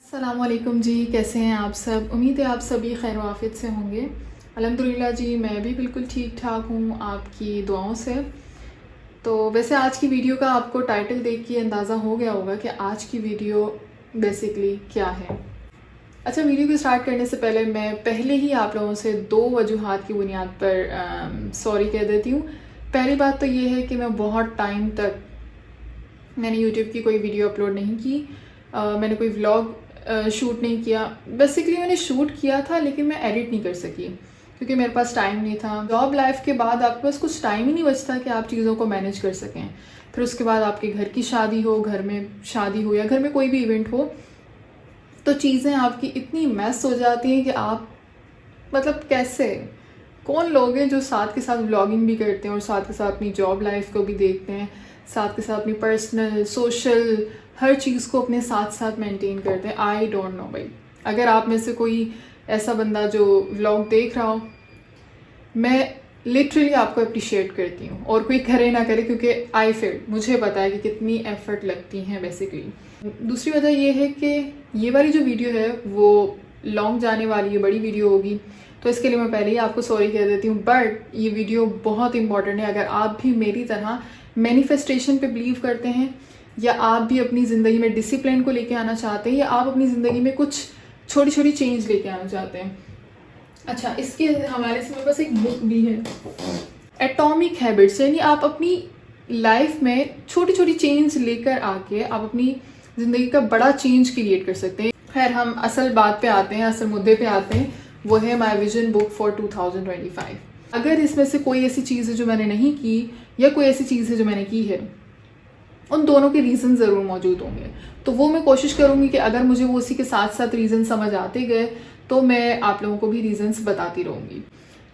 अस्सलामुअलैकुम जी, कैसे हैं आप सब। उम्मीद है आप सभी खैर आफियत से होंगे। अल्हम्दुलिल्लाह जी, मैं भी बिल्कुल ठीक ठाक हूँ आपकी दुआओं से। तो वैसे आज की वीडियो का आपको टाइटल देख के अंदाज़ा हो गया होगा कि आज की वीडियो बेसिकली क्या है। अच्छा, वीडियो को स्टार्ट करने से पहले मैं पहले ही आप लोगों से दो वजूहात की बुनियाद पर सॉरी कह देती हूँ। पहली बात तो ये है कि मैं बहुत टाइम तक मैंने यूट्यूब की कोई वीडियो अपलोड नहीं की। मैंने कोई व्लॉग शूट नहीं किया। बेसिकली मैंने शूट किया था लेकिन मैं एडिट नहीं कर सकी क्योंकि मेरे पास टाइम नहीं था। जॉब लाइफ के बाद आपके पास कुछ टाइम ही नहीं बचता कि आप चीज़ों को मैनेज कर सकें। फिर उसके बाद आपके घर की शादी हो, घर में शादी हो या घर में कोई भी इवेंट हो, तो चीज़ें आपकी इतनी मैस हो जाती हैं कि आप मतलब कैसे, कौन लोग हैं जो साथ के साथ व्लॉगिंग भी करते हैं और साथ के साथ अपनी जॉब लाइफ को भी देखते हैं, साथ के साथ अपनी पर्सनल सोशल हर चीज़ को अपने साथ साथ मेंटेन करते हैं। आई डोंट नो भाई, अगर आप में से कोई ऐसा बंदा जो व्लॉग देख रहा हो, मैं लिटरली आपको अप्रिशिएट करती हूँ। और कोई करे ना करे, क्योंकि आई फील, मुझे पता है कि कितनी एफर्ट लगती हैं बेसिकली। दूसरी वजह यह है कि ये वाली जो वीडियो है वो लॉन्ग जाने वाली है, बड़ी वीडियो होगी, तो इसके लिए मैं पहले ही आपको सॉरी कह देती हूँ। बट ये वीडियो बहुत इंपॉर्टेंट है। अगर आप भी मेरी तरह मैनिफेस्टेशन पे बिलीव करते हैं, या आप भी अपनी ज़िंदगी में डिसिप्लिन को लेके आना चाहते हैं, या आप अपनी ज़िंदगी में कुछ छोटी छोटी चेंज लेके आना चाहते हैं। अच्छा, इसके हवाले से मेरे पास एक बुक भी है, एटॉमिक हैबिट्स, यानी आप अपनी लाइफ में छोटी छोटी चेंज लेकर आके आप अपनी ज़िंदगी का बड़ा चेंज क्रिएट कर सकते हैं। खैर, हम असल बात पे आते हैं, असल मुद्दे पे आते हैं। वो है माय विजन बुक फॉर 2025। अगर इसमें से कोई ऐसी चीज़ है जो मैंने नहीं की, या कोई ऐसी चीज़ है जो मैंने की है, उन दोनों के रीज़न ज़रूर मौजूद होंगे। तो वो मैं कोशिश करूँगी कि अगर मुझे वो उसी के साथ साथ रीज़न समझ आते गए तो मैं आप लोगों को भी रीज़न्स बताती रहूँगी,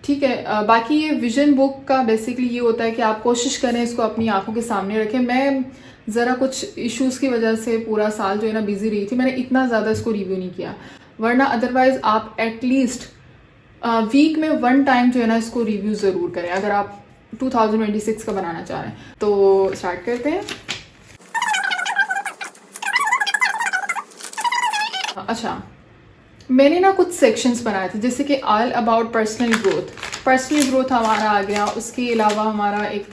ठीक है। बाकी ये विजन बुक का बेसिकली ये होता है कि आप कोशिश करें इसको अपनी आंखों के सामने रखें। मैं ज़रा कुछ इश्यूज़ की वजह से पूरा साल जो है ना बिजी रही थी, मैंने इतना ज़्यादा इसको रिव्यू नहीं किया, वरना अदरवाइज़ आप एटलीस्ट वीक में 1 टाइम जो है ना इसको रिव्यू ज़रूर करें अगर आप 2026 का बनाना चाह रहे हैं। तो स्टार्ट करते हैं। अच्छा, मैंने ना कुछ सेक्शंस बनाए थे, जैसे कि ऑल अबाउट पर्सनल ग्रोथ हमारा आ गया। उसके अलावा हमारा एक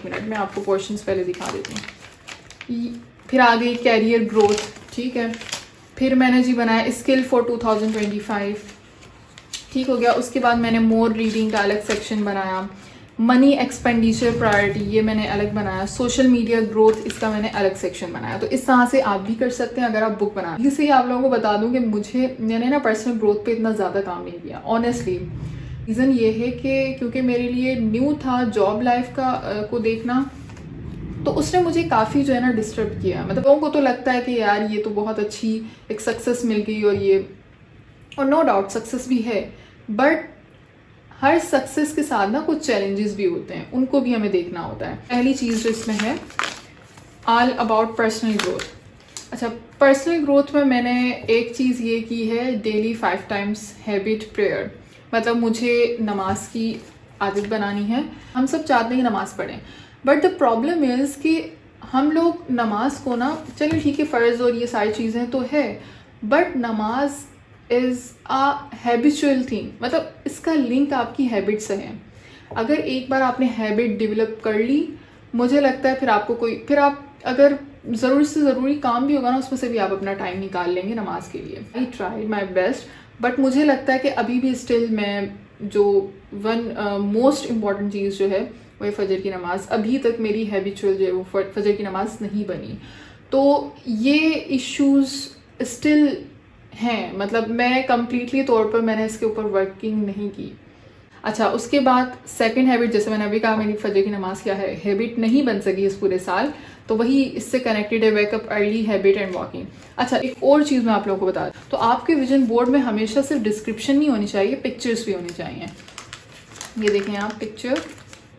मिनट में आपको पोर्शंस पहले दिखा देती हूँ। फिर आ गई कैरियर ग्रोथ, ठीक है। फिर मैंने जी बनाया स्किल फॉर 2025, ठीक हो गया। उसके बाद मैंने मोर रीडिंग का अलग सेक्शन बनाया। मनी एक्सपेंडिचर प्रायोरिटी, ये मैंने अलग बनाया। सोशल मीडिया ग्रोथ, इसका मैंने अलग सेक्शन बनाया। तो इस तरह से आप भी कर सकते हैं अगर आप बुक बना। इससे आप लोगों को बता दूं कि मैंने ना पर्सनल ग्रोथ पे इतना ज़्यादा काम नहीं किया ऑनेस्टली। रीज़न ये है कि क्योंकि मेरे लिए न्यू था जॉब लाइफ का को देखना, तो उसने मुझे काफ़ी जो है ना डिस्टर्ब किया। मतलब लोगों को तो लगता है कि यार ये तो बहुत अच्छी एक सक्सेस मिल गई, और नो डाउट सक्सेस भी है, बट हर सक्सेस के साथ ना कुछ चैलेंजेस भी होते हैं, उनको भी हमें देखना होता है। पहली चीज़ जो इसमें है ऑल अबाउट पर्सनल ग्रोथ। अच्छा, पर्सनल ग्रोथ में मैंने एक चीज़ ये की है, डेली 5 टाइम्स हैबिट प्रेयर। मतलब मुझे नमाज की आदत बनानी है। हम सब चाहते हैं कि नमाज़ पढ़ें, बट द प्रॉब्लम इज़ कि हम लोग नमाज को ना, चलिए ठीक है फ़र्ज़ और ये सारी चीज़ें तो है, बट नमाज इज़ अ हैबिचुअल थिंग। मतलब इसका लिंक आपकी हैबिट से है। अगर एक बार आपने हैबिट डेवलप कर ली, मुझे लगता है फिर आप अगर ज़रूरी से ज़रूरी काम भी होगा ना, उसमें से भी आप अपना टाइम निकाल लेंगे नमाज के लिए। I try my best, but मुझे लगता है कि अभी भी स्टिल मैं जो मोस्ट इम्पॉर्टेंट चीज़ जो है वो फजर की नमाज़, अभी तक मेरी हैबिचुअल जो है वो फजर की नमाज़ नहीं बनी। तो ये इश्यूज़ स्टिल हैं। मतलब मैं कंप्लीटली तौर पर मैंने इसके ऊपर वर्किंग नहीं की। अच्छा, उसके बाद सेकंड हैबिट, जैसे मैंने अभी कहा मेरी फजर की नमाज क्या है, हैबिट नहीं बन सकी इस पूरे साल, तो वही इससे कनेक्टेड है, wake up early habit and walking. अच्छा, एक और चीज़ मैं आप लोगों को बता दूं, तो आपके विजन बोर्ड में हमेशा सिर्फ डिस्क्रिप्शन नहीं होनी चाहिए, पिक्चर्स भी होनी चाहिए। ये देखें आप पिक्चर,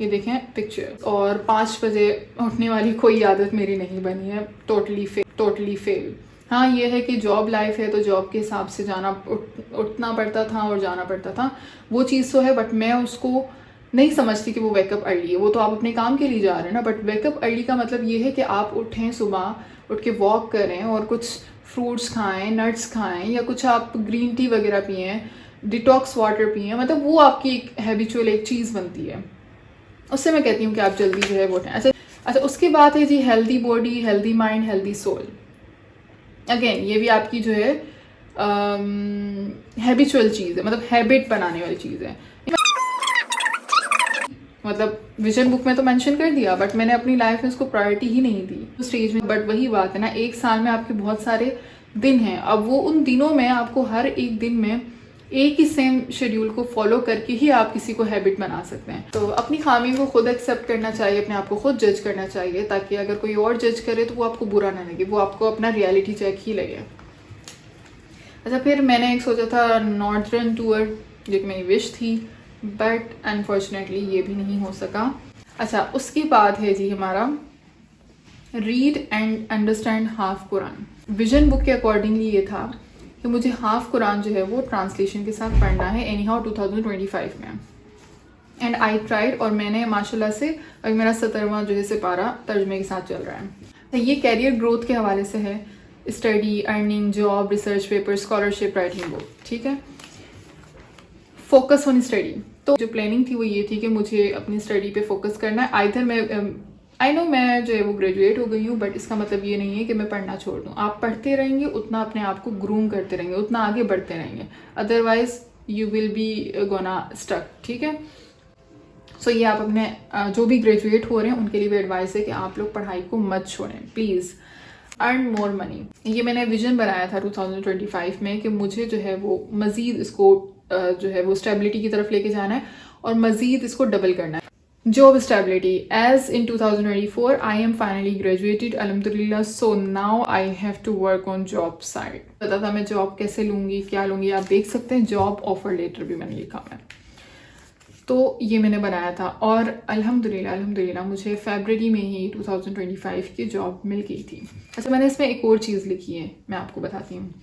ये देखें पिक्चर। और 5 बजे उठने वाली कोई आदत मेरी नहीं बनी है, टोटली फेल। हाँ, ये है कि जॉब लाइफ है तो जॉब के हिसाब से उठना पड़ता था और जाना पड़ता था, वो चीज़ तो है, बट मैं उसको नहीं समझती कि वो वेकअप अर्ली है। वो तो आप अपने काम के लिए जा रहे हैं ना, बट वेकअप अर्ली का मतलब ये है कि आप उठें, सुबह उठ के वॉक करें और कुछ फ्रूट्स खाएं, नट्स खाएं, या कुछ आप ग्रीन टी वगैरह पिएं, डिटॉक्स वाटर पिएं, मतलब वो आपकी एक हैबिचुअल एक चीज़ बनती है। उससे मैं कहती हूँ कि आप जल्दी जो है वो उठें। अच्छा, उसके बाद है जी healthy body, healthy mind, healthy soul. Again ये भी आपकी जो है हैबिचुअल चीज़ है, मतलब हैबिट बनाने वाली चीज़ है। मतलब विजन बुक में तो मेंशन कर दिया, बट मैंने अपनी लाइफ में उसको प्रायोरिटी ही नहीं दी स्टेज में। बट वही बात है ना, एक साल में आपके बहुत सारे दिन हैं, अब वो उन दिनों में आपको हर एक दिन में एक ही सेम शेड्यूल को फॉलो करके ही आप किसी को हैबिट बना सकते हैं। तो अपनी खामी को खुद एक्सेप्ट करना चाहिए, अपने आप को खुद जज करना चाहिए, ताकि अगर कोई और जज करे तो वो आपको बुरा ना लगे, वो आपको अपना रियलिटी चेक ही लगे। अच्छा, फिर मैंने एक सोचा था नॉर्दर्न टूर, जो कि मेरी विश थी, बट अनफॉर्चुनेटली ये भी नहीं हो सका। अच्छा, उसके बाद है जी हमारा read and understand half Quran. Vision book के अकॉर्डिंगली ये था कि मुझे हाफ कुरान जो है वो ट्रांसलेशन के साथ पढ़ना है एनी हाउ 2025 में। एंड आई ट्राइड, और मैंने माशाल्लाह से अभी मेरा 17वां जो है सिपारा तर्जमे के साथ चल रहा है। ये कैरियर ग्रोथ के हवाले से है, study, earning, job, research paper, scholarship, writing book, ठीक है। Focus on study. तो जो प्लानिंग थी वो ये थी कि मुझे अपनी स्टडी पे फोकस करना है। आइदर मैं आई नो मैं जो है वो ग्रेजुएट हो गई हूँ, बट इसका मतलब ये नहीं है कि मैं पढ़ना छोड़ दूँ। आप पढ़ते रहेंगे, उतना अपने आप को ग्रूम करते रहेंगे, उतना आगे बढ़ते रहेंगे, otherwise you will be gonna stuck, ठीक है। सो ये आप अपने जो भी ग्रेजुएट हो रहे हैं उनके लिए भी एडवाइस है कि आप लोग पढ़ाई को मत छोड़ें, प्लीज़। अर्न मोर मनी, ये मैंने विजन बनाया था 2025 में कि मुझे जो है वो मज़ीद इसको जो है वो स्टेबिलिटी की तरफ लेके जाना है और मज़ीद इसको डबल करना है। Job stability. As in 2024, I am finally graduated, alhamdulillah. So now I have to work on job side. पता था मैं जॉब कैसे लूँगी, क्या लूँगी, आप देख सकते हैं जॉब ऑफर लेटर भी मैंने लिखा है। तो ये मैंने बनाया था और अल्हम्दुलिल्लाह मुझे फरवरी में ही 2025 की जॉब मिल गई थी। अच्छा, मैंने इसमें एक और चीज़ लिखी है, मैं आपको बताती हूँ।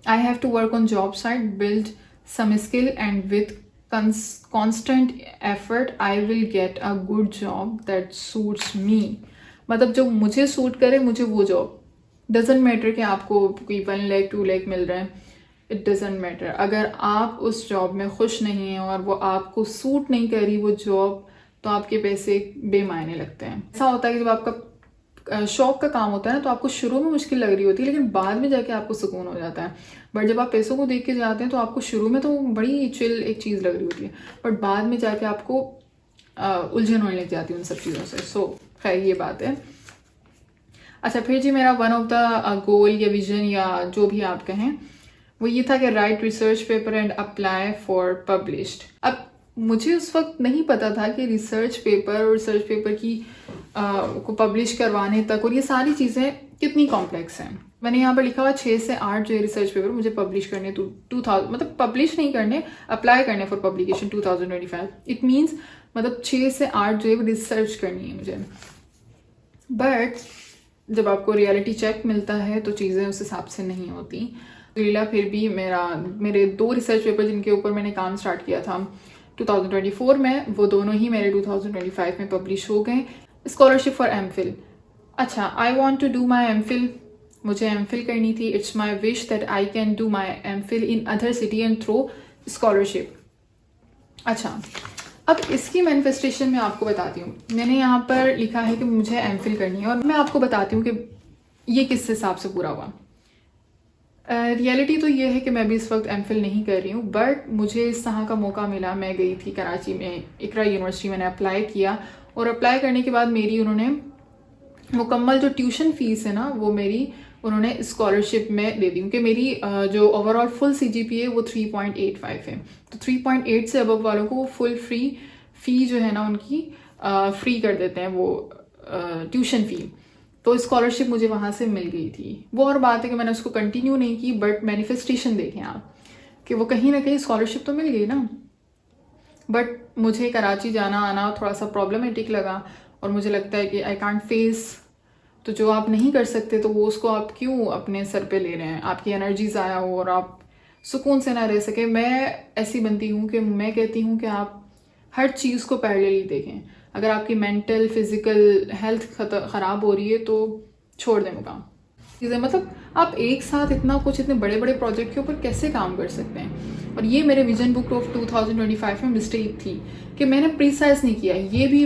I have to work on job side, build some skill, and with constant effort I will get a good job that suits me। मतलब जो मुझे सूट करे, मुझे वो जॉब, डजेंट मैटर कि आपको कोई 1 लाख 2 लाख मिल रहा है, इट डजेंट मैटर। अगर आप उस जॉब में खुश नहीं हैं और वो आपको सूट नहीं कर रही वो जॉब, तो आपके पैसे बेमायने लगते हैं। ऐसा होता है कि जब आपका शौक का काम होता है ना, तो आपको शुरू में मुश्किल लग रही होती है, लेकिन बाद में जाके आपको सुकून हो जाता है। बट जब आप पैसों को देख के जाते हैं तो आपको शुरू में तो बड़ी चिल एक चीज़ लग रही होती है, बट बाद में जाके आपको उलझन होने लग जाती है उन सब चीज़ों से। सो खैर ये बात है। अच्छा, फिर जी मेरा वन ऑफ द गोल या विजन या जो भी आप कहें, वो ये था कि right research paper and apply for published. अब मुझे उस वक्त नहीं पता था कि रिसर्च पेपर और रिसर्च पेपर की को पब्लिश करवाने तक और ये सारी चीज़ें कितनी कॉम्प्लेक्स हैं। मैंने यहाँ पर लिखा हुआ 6 से 8 जो रिसर्च पेपर मुझे पब्लिश करने 2000 मतलब पब्लिश नहीं करने, अप्लाई करने फॉर पब्लिकेशन 2025। इट मीन्स मतलब 6 से 8 जो है रिसर्च करनी है मुझे। बट जब आपको रियलिटी चेक मिलता है तो चीज़ें उस हिसाब से नहीं होती। लीला फिर भी मेरे 2 रिसर्च पेपर जिनके ऊपर मैंने काम स्टार्ट किया था 2024 में, वो दोनों ही मेरे 2025 में पब्लिश हो गए। Scholarship for MPhil. अच्छा, I want to do my MPhil, मुझे एमफिल करनी थी। It's my wish that I can do my MPhil in other city and through scholarship. अच्छा, अब इसकी मैनिफेस्टेशन मैं आपको बताती हूँ। मैंने यहाँ पर लिखा है कि मुझे एमफिल करनी है और मैं आपको बताती हूँ कि ये किस हिसाब से पूरा हुआ। रियलिटी तो ये है कि मैं भी इस वक्त एमफिल नहीं कर रही हूँ, बट मुझे इस तरह का मौका मिला। मैं गई थी कराची में इकरा यूनिवर्सिटी, मैंने अप्लाई किया और अप्लाई करने के बाद मेरी उन्होंने मुकम्मल जो ट्यूशन फीस है ना, वो मेरी उन्होंने स्कॉलरशिप में दे दी, क्योंकि मेरी जो ओवरऑल फुल CGPA वो 3.85 है। तो 3.8 से अबव वालों को वो फुल फ्री फ़ी जो है ना उनकी फ्री कर देते हैं, वो ट्यूशन फ़ी। तो स्कॉलरशिप मुझे वहाँ से मिल गई थी। वो और बात है कि मैंने उसको कंटिन्यू नहीं की, बट मैनिफेस्टेशन देखें आप कि वो कहीं ना कहीं स्कॉलरशिप तो मिल गई ना। बट मुझे कराची जाना आना थोड़ा सा प्रॉब्लमेटिक लगा और मुझे लगता है कि आई कांट फेस, तो जो आप नहीं कर सकते तो वो उसको आप क्यों अपने सर पे ले रहे हैं, आपकी एनर्जी ज़ाया हो और आप सुकून से ना रह सके। मैं ऐसी बनती हूँ कि मैं कहती हूँ कि आप हर चीज़ को पैरेलली देखें। अगर आपकी मेंटल फिजिकल हेल्थ ख़राब हो रही है तो छोड़ दें वो काम। चीज़ें, मतलब आप एक साथ इतना कुछ, इतने बड़े बड़े प्रोजेक्ट के ऊपर कैसे काम कर सकते हैं। और ये मेरे विजन बुक ऑफ 2025 में मिस्टेक थी कि मैंने प्रीसाइज नहीं किया, ये भी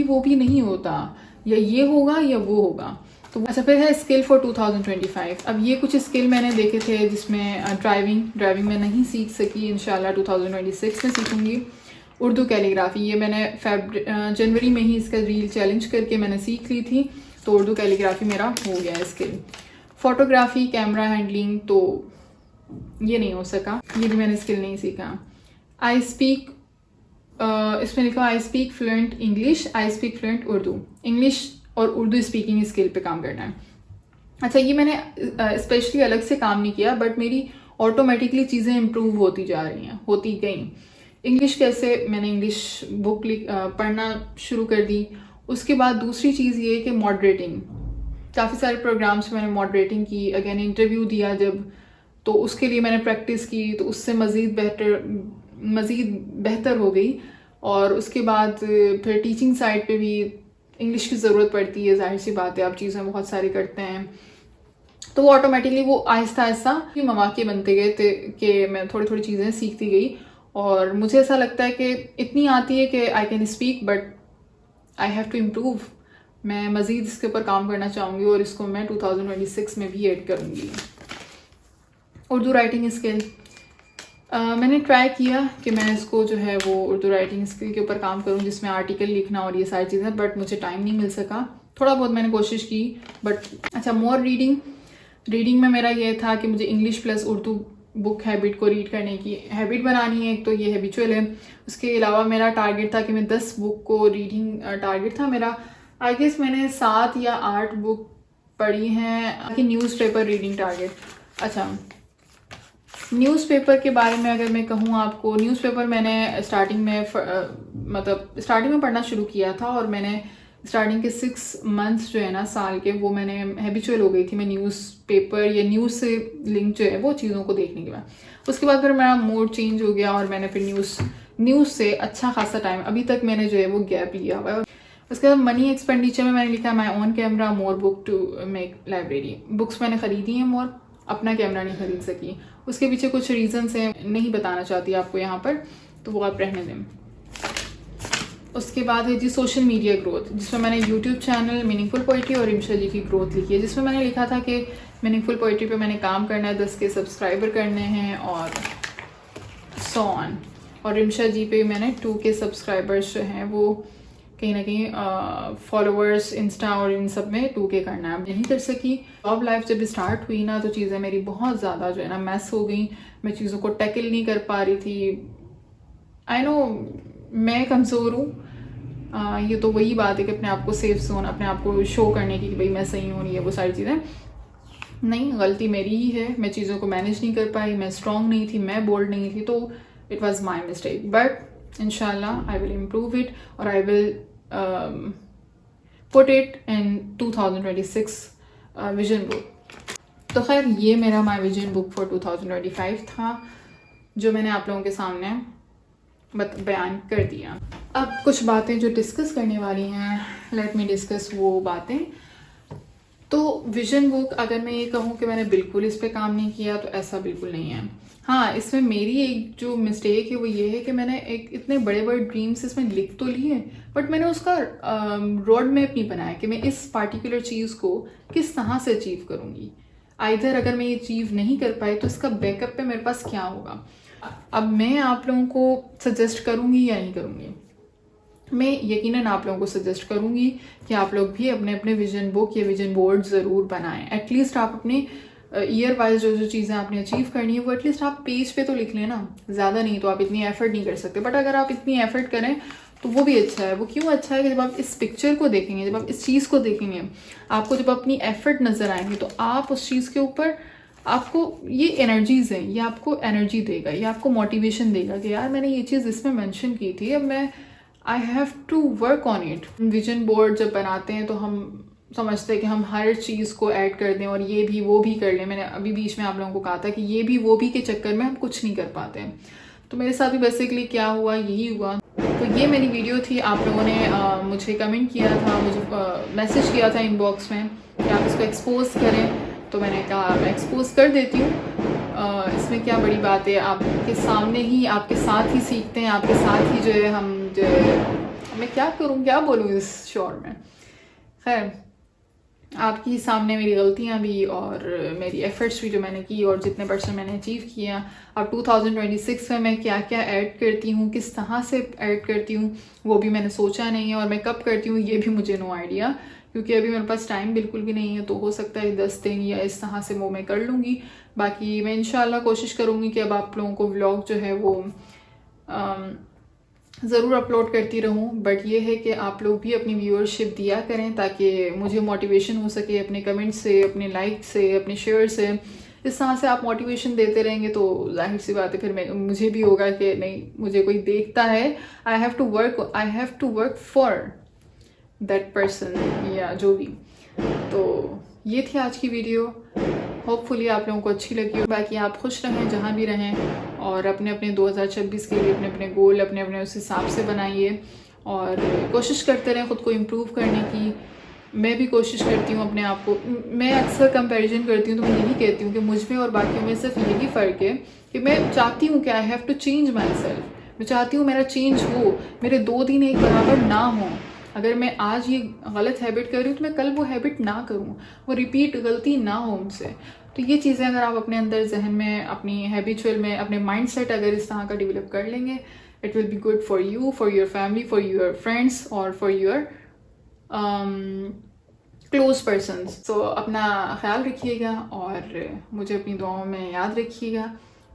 वो भी नहीं होता, या ये होगा या वो होगा। तो अच्छा, फिर है स्किल फॉर 2025। अब ये कुछ स्किल मैंने देखे थे जिसमें ड्राइविंग में नहीं सीख सकी, इंशाल्लाह 2026 में सीखूंगी। उर्दू कैलीग्राफी, ये मैंने जनवरी में ही इसका रील चैलेंज करके मैंने सीख ली थी, तो उर्दू कैलीग्राफी मेरा हो गया है स्किल। फोटोग्राफी, कैमरा हैंडलिंग, तो ये नहीं हो सका, ये भी मैंने स्किल नहीं सीखा। आई स्पीक, इसमें लिखा I speak fluent English, I speak fluent Urdu. English और उर्दू स्पीकिंग स्किल पे काम करना है। अच्छा, ये मैंने स्पेशली अलग से काम नहीं किया, बट मेरी ऑटोमेटिकली चीज़ें इम्प्रूव होती जा रही हैं, होती गई। इंग्लिश कैसे, मैंने इंग्लिश बुक पढ़ना शुरू कर दी। उसके बाद दूसरी चीज़ ये कि मॉडरेटिंग, काफ़ी सारे प्रोग्राम्स में मैंने मॉडरेटिंग की, अगेन इंटरव्यू दिया जब, तो उसके लिए मैंने प्रैक्टिस की, तो उससे मज़ीद बेहतर हो गई। और उसके बाद फिर टीचिंग साइड पे भी इंग्लिश की ज़रूरत पड़ती है, जाहिर सी बात है, आप चीज़ें बहुत सारी करते हैं, तो वो ऑटोमेटिकली वो आहिस्ता आहिस्ता मौके बनते गए थे कि मैं थोड़ी थोड़ी चीज़ें सीखती गई। और मुझे ऐसा लगता है कि इतनी आती है कि I can speak, but I have to improve. मैं मज़ीद इसके ऊपर काम करना चाहूँगी और इसको मैं 2026 में भी ऐड करूँगी। उर्दू राइटिंग स्किल, मैंने ट्राई किया कि मैं इसको जो है वो उर्दू राइटिंग स्किल के ऊपर काम करूँ, जिसमें आर्टिकल लिखना और ये सारी चीज़ें, बट मुझे टाइम नहीं मिल सका। थोड़ा बहुत मैंने कोशिश की, बट अच्छा, मोर रीडिंग में मेरा ये था कि मुझे English plus Urdu book habit को रीड करने की हैबिट बनानी है, एक तो ये हैबिचुअल है। उसके अलावा मेरा टारगेट था कि मैं 10 बुक को रीडिंग टारगेट था मेरा। आई गेस मैंने 7 या 8 बुक पढ़ी हैं। कि न्यूज़पेपर रीडिंग टारगेट, अच्छा न्यूज़पेपर के बारे में अगर मैं कहूँ आपको, न्यूज़पेपर मैंने स्टार्टिंग में पढ़ना शुरू किया था, और मैंने स्टार्टिंग के 6 मंथ्स जो है ना, साल के, वो मैंने हैबिचुअल हो गई थी मैं न्यूज़पेपर या न्यूज़ से लिंक जो है वो चीज़ों को देखने के बाद। उसके बाद फिर मेरा मूड चेंज हो गया और मैंने फिर न्यूज़ से अच्छा खासा टाइम अभी तक मैंने जो है वो गैप लिया हुआ है। उसके बाद मनी एक्सपेंडिचर में मैंने लिखा my own camera, more book to make library. Books मैंने ख़रीदी हैं मोर, अपना कैमरा नहीं खरीद सकी। उसके पीछे कुछ रीजंस हैं, नहीं बताना चाहती आपको यहाँ पर, तो वो आप रहने दें। उसके बाद है जी सोशल मीडिया ग्रोथ, जिसमें मैंने यूट्यूब चैनल मीनिंगफुल पोइट्री और रिमशा जी की ग्रोथ लिखी है, जिसमें मैंने लिखा था कि मीनिंगफुल पोइट्री पे मैंने काम करना है, 10 के सब्सक्राइबर करने हैं और सो ऑन। और रिमशा जी पे मैंने 2 के सब्सक्राइबर्स जो हैं वो कहीं ना कहीं फॉलोअर्स इंस्टा और इन सब में 2 के करना है। नहीं कर सकी। जॉब लाइफ जब स्टार्ट हुई ना, तो चीज़ें मेरी बहुत ज़्यादा जो है ना मैस हो गई। मैं चीज़ों को टैकल नहीं कर पा रही थी। आई नो मैं कमज़ोर हूँ, ये तो वही बात है कि अपने आप को सेफ जोन, अपने आप को शो करने की कि भाई मैं सही हूँ, ये वो सारी चीज़ें नहीं, गलती मेरी ही है। मैं चीज़ों को मैनेज नहीं कर पाई, मैं स्ट्रॉन्ग नहीं थी, मैं बोल्ड नहीं थी, तो it was my mistake. But इंशाल्लाह आई विल इम्प्रूव इट और I will put it in 2026 vision book. तो खैर ये मेरा माई विजन बुक फॉर 2025 था, जो मैंने आप लोगों के सामने बयान कर दिया। अब कुछ बातें जो डिस्कस करने वाली हैं, लेट मी डिस्कस वो बातें। तो विजन बुक, अगर मैं ये कहूँ कि मैंने बिल्कुल इस पे काम नहीं किया, तो ऐसा बिल्कुल नहीं है। हाँ, इसमें मेरी एक जो मिस्टेक है वो ये है कि मैंने एक इतने बड़े बड़े ड्रीम्स इसमें लिख तो लिए, बट मैंने उसका रोड मैप नहीं बनाया कि मैं इस पार्टिकुलर चीज़ को किस तरह से अचीव करूँगी। आइदर अगर मैं ये अचीव नहीं कर पाई तो इसका बैकअप पे मेरे पास क्या होगा। अब मैं आप लोगों को सजेस्ट करूँगी या नहीं करूँगी, मैं यकीनन आप लोगों को सजेस्ट करूँगी कि आप लोग भी अपने अपने विजन बुक या विजन बोर्ड ज़रूर बनाएं। एटलीस्ट आप अपने ईयर वाइज जो चीज़ें आपने अचीव करनी है वो एटलीस्ट आप पेज पे तो लिख लें ना। ज़्यादा नहीं तो आप इतनी एफर्ट नहीं कर सकते, बट अगर आप इतनी एफर्ट करें तो वो भी अच्छा है। वो क्यों अच्छा है कि जब आप इस पिक्चर को देखेंगे, जब आप इस चीज़ को देखेंगे, आपको जब अपनी एफर्ट नज़र आएंगे, तो आप उस चीज़ के ऊपर, आपको ये एनर्जीज हैं, ये आपको एनर्जी देगा, ये आपको मोटिवेशन देगा कि यार मैंने ये चीज़ इसमें मेंशन की थी, अब मैं I have to work on it. Vision board जब बनाते हैं तो हम समझते हैं कि हम हर चीज़ को ऐड कर दें और ये भी वो भी कर लें। मैंने अभी बीच में आप लोगों को कहा था कि ये भी वो भी के चक्कर में हम कुछ नहीं कर पाते हैं। तो मेरे साथ भी बेसिकली क्या हुआ, यही हुआ। तो ये मेरी वीडियो थी। आप लोगों ने मुझे कमेंट किया था, मुझे मैसेज किया था इनबॉक्स में कि आप इसको एक्सपोज करें, तो मैंने कहा मैं एक्सपोज कर देती हूँ। इसमें क्या बड़ी बात है, आपके सामने ही, आपके साथ ही सीखते हैं, आपके साथ ही जो है हम जो है, मैं क्या करूँ, क्या बोलूँ इस शॉर्ट में। खैर, आपकी सामने मेरी गलतियाँ भी और मेरी एफ़र्ट्स भी जो मैंने की और जितने % मैंने अचीव किया। अब 2026 में मैं क्या क्या ऐड करती हूँ, किस तरह से ऐड करती हूँ, वो भी मैंने सोचा नहीं है। और मैं कब करती हूँ ये भी मुझे नो आइडिया, क्योंकि अभी मेरे पास टाइम बिल्कुल भी नहीं है। तो हो सकता है 10 दिन या इस तरह से वो मैं कर लूँगी। बाकी मैं इंशाल्लाह कोशिश करूँगी कि अब आप लोगों को व्लॉग जो है वो ज़रूर अपलोड करती रहूँ। बट ये है कि आप लोग भी अपनी व्यूअरशिप दिया करें ताकि मुझे मोटिवेशन हो सके, अपने कमेंट से, अपने लाइक से, अपने शेयर से। इस तरह से आप मोटिवेशन देते रहेंगे तो जाहिर सी बात है फिर मुझे भी होगा कि नहीं, मुझे कोई देखता है, I have to work for that person या जो भी। तो ये थी आज की वीडियो। होपफुली आप लोगों को अच्छी लगी हो। बाकी आप खुश रहें जहाँ भी रहें और अपने अपने 2026 के लिए अपने अपने गोल अपने अपने उस हिसाब से बनाइए और कोशिश करते रहें ख़ुद को इम्प्रूव करने की। मैं भी कोशिश करती हूँ अपने आप को, मैं अक्सर कंपैरिजन करती हूँ तो मैं यही कहती हूँ कि मुझ में और बाकियों में सिर्फ यही फ़र्क है कि मैं चाहती हूँ कि I have to change myself. मैं चाहती हूँ मेरा चेंज हो, मेरे 2 दिन एक बराबर ना हो। अगर मैं आज ये गलत हैबिट कर रही हूँ तो मैं कल वो हैबिट ना करूँ, वो रिपीट गलती ना हो मुझसे। तो ये चीज़ें अगर आप अपने अंदर जहन में, अपनी हैबिचुअल में, अपने माइंडसेट अगर इस तरह का डेवलप कर लेंगे, it will be good for you, for your family, for your friends और फॉर योर क्लोज पर्सनस। तो अपना ख्याल रखिएगा और मुझे अपनी दुआओं में याद रखिएगा।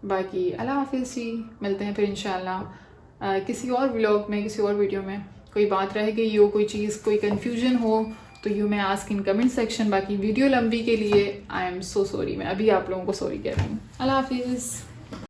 बाकी अल्लाह हाफिज़ जी, मिलते हैं फिर इंशाल्लाह किसी और व्लॉग में, किसी और वीडियो में। कोई बात रह गई हो, कोई चीज़, कोई कन्फ्यूजन हो तो यू मैं आस्क इन कमेंट सेक्शन। बाकी वीडियो लंबी के लिए आई एम सो सॉरी, मैं अभी आप लोगों को सॉरी कह रही हूँ। अल्लाह हाफिज़।